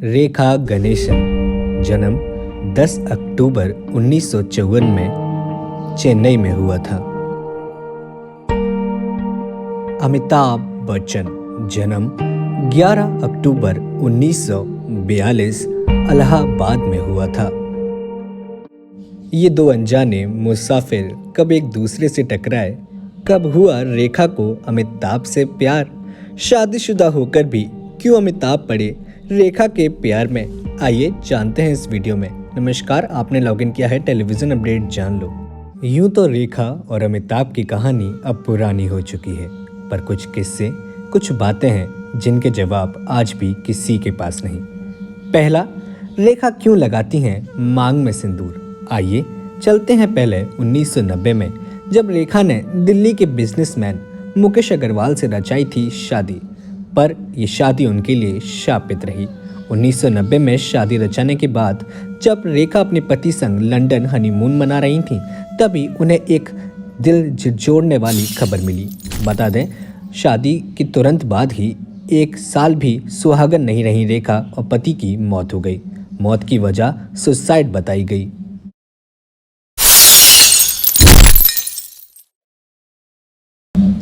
रेखा गणेशन जन्म 10 अक्टूबर 1954 में चेन्नई में हुआ था। अमिताभ बच्चन जन्म 11 अक्टूबर 1942 इलाहाबाद में हुआ था। ये दो अनजाने मुसाफिर कब एक दूसरे से टकराए, कब हुआ रेखा को अमिताभ से प्यार, शादीशुदा होकर भी क्यों अमिताभ पड़े रेखा के प्यार में, आइए जानते हैं इस वीडियो में। नमस्कार, आपने लॉगिन किया है टेलीविजन अपडेट जान लो। यूं तो रेखा और अमिताभ की कहानी अब पुरानी हो चुकी है, पर कुछ किस्से, कुछ बातें हैं जिनके जवाब आज भी किसी के पास नहीं। पहला, रेखा क्यों लगाती हैं मांग में सिंदूर। आइए चलते हैं पहले 1990 में, जब रेखा ने दिल्ली के बिजनेसमैन मुकेश अग्रवाल से रचाई थी शादी, पर यह शादी उनके लिए शापित रही। 1990 में शादी रचाने के बाद जब रेखा अपने पति संग लंदन हनीमून मना रही थीं, तभी उन्हें एक दिल झिझोड़ने वाली खबर मिली। बता दें, शादी के तुरंत बाद ही 1 साल भी सुहागन नहीं रही रेखा और पति की मौत हो गई। मौत की वजह सुसाइड बताई गई।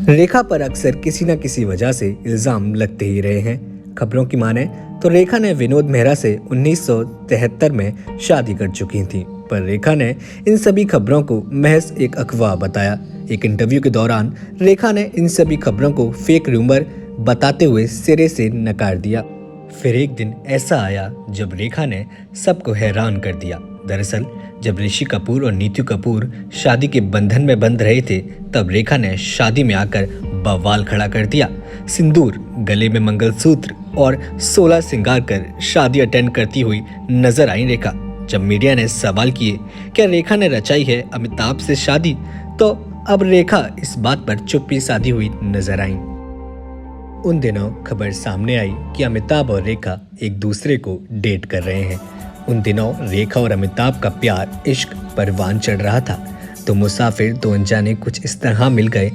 रेखा पर अक्सर किसी न किसी वजह से इल्जाम लगते ही रहे हैं। खबरों की माने तो रेखा ने विनोद मेहरा से 1973 में शादी कर चुकी थी, पर रेखा ने इन सभी खबरों को महज एक अफवाह बताया। एक इंटरव्यू के दौरान रेखा ने इन सभी खबरों को फेक रूमर बताते हुए सिरे से नकार दिया। फिर एक दिन ऐसा आया जब रेखा ने सबको हैरान कर दिया। दरअसल जब ऋषि कपूर और नीतू कपूर शादी के बंधन में बंध रहे थे, तब रेखा ने शादी में आकर बवाल खड़ा कर दिया। सिंदूर, गले में मंगलसूत्र और 16 श्रृंगार कर शादी अटेंड करती हुई नजर आई रेखा। जब मीडिया ने सवाल किए क्या रेखा ने रचाई है अमिताभ से शादी, तो अब रेखा इस बात पर चुप्पी साधी हुई नजर आई। उन दिनों खबर सामने आई कि अमिताभ और रेखा एक दूसरे को डेट कर रहे हैं। उन दिनों रेखा और अमिताभ का प्यार, इश्क परवान चढ़ रहा था, तो मुसाफिर दो अनजाने कुछ इस तरह मिल गए,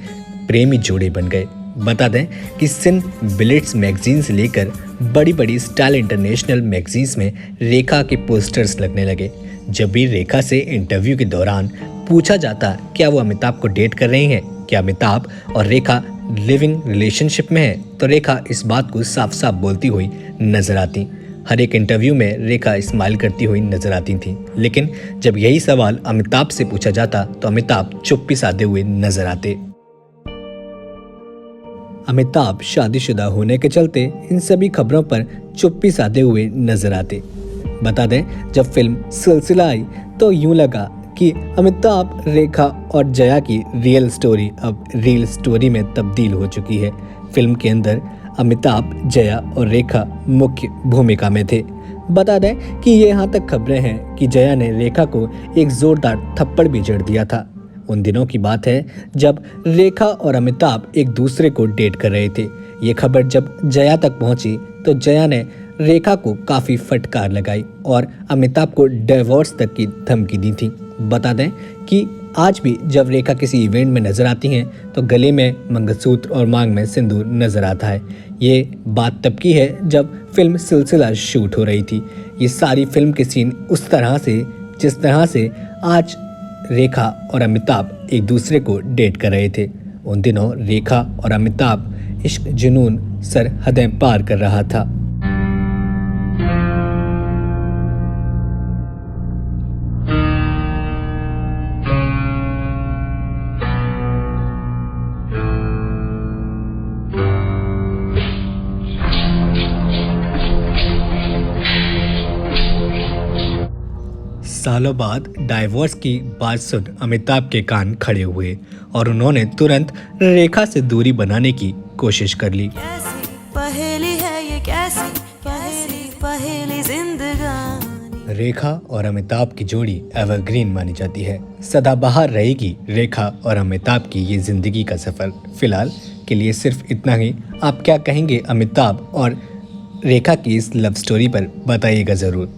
प्रेमी जोड़े बन गए। बता दें कि सिन बिलिट्स मैगजीन से लेकर बड़ी बड़ी स्टाइल इंटरनेशनल मैगजीन्स में रेखा के पोस्टर्स लगने लगे। जब भी रेखा से इंटरव्यू के दौरान पूछा जाता क्या वो अमिताभ को डेट कर रही हैं, क्या अमिताभ और रेखा लिविंग रिलेशनशिप में है, तो रेखा इस बात को साफ साफ बोलती हुई नजर आती। हर एक इंटरव्यू में रेखा स्माइल करती हुई नजर आती थी, लेकिन जब यही सवाल अमिताभ से पूछा जाता तो अमिताभ चुप्पी साधे हुए नजर आते। अमिताभ शादीशुदा होने के चलते इन सभी खबरों पर चुप्पी साधे हुए नजर आते। बता दें, जब फिल्म सिलसिला आई तो यूं लगा कि अमिताभ, रेखा और जया की रियल स्टोरी अब रील स्टोरी में तब्दील हो चुकी है। फिल्म के अंदर अमिताभ, जया और रेखा मुख्य भूमिका में थे। बता दें कि ये यहाँ तक खबरें हैं कि जया ने रेखा को एक जोरदार थप्पड़ भी जड़ दिया था। उन दिनों की बात है जब रेखा और अमिताभ एक दूसरे को डेट कर रहे थे। ये खबर जब जया तक पहुंची तो जया ने रेखा को काफ़ी फटकार लगाई और अमिताभ को डिवोर्स तक की धमकी दी थी। बता दें कि आज भी जब रेखा किसी इवेंट में नजर आती हैं तो गले में मंगलसूत्र और मांग में सिंदूर नजर आता है। ये बात तब की है जब फिल्म सिलसिला शूट हो रही थी। ये सारी फिल्म के सीन उस तरह से, जिस तरह से आज रेखा और अमिताभ एक दूसरे को डेट कर रहे थे। उन दिनों रेखा और अमिताभ इश्क जुनून सरहदें पार कर रहा था। सालों बाद डाइवोर्स की बात सुन अमिताभ के कान खड़े हुए और उन्होंने तुरंत रेखा से दूरी बनाने की कोशिश कर ली। पहेली है ये, कैसी पहेली जिंदगानी। रेखा और अमिताभ की जोड़ी एवरग्रीन मानी जाती है, सदाबहार रहेगी रेखा और अमिताभ की ये जिंदगी का सफर। फिलहाल के लिए सिर्फ इतना ही। आप क्या कहेंगे अमिताभ और रेखा की इस लव स्टोरी पर, बताइएगा ज़रूर।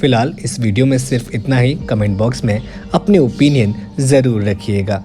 फिलहाल इस वीडियो में सिर्फ इतना ही। कमेंट बॉक्स में अपने ओपिनियन ज़रूर रखिएगा।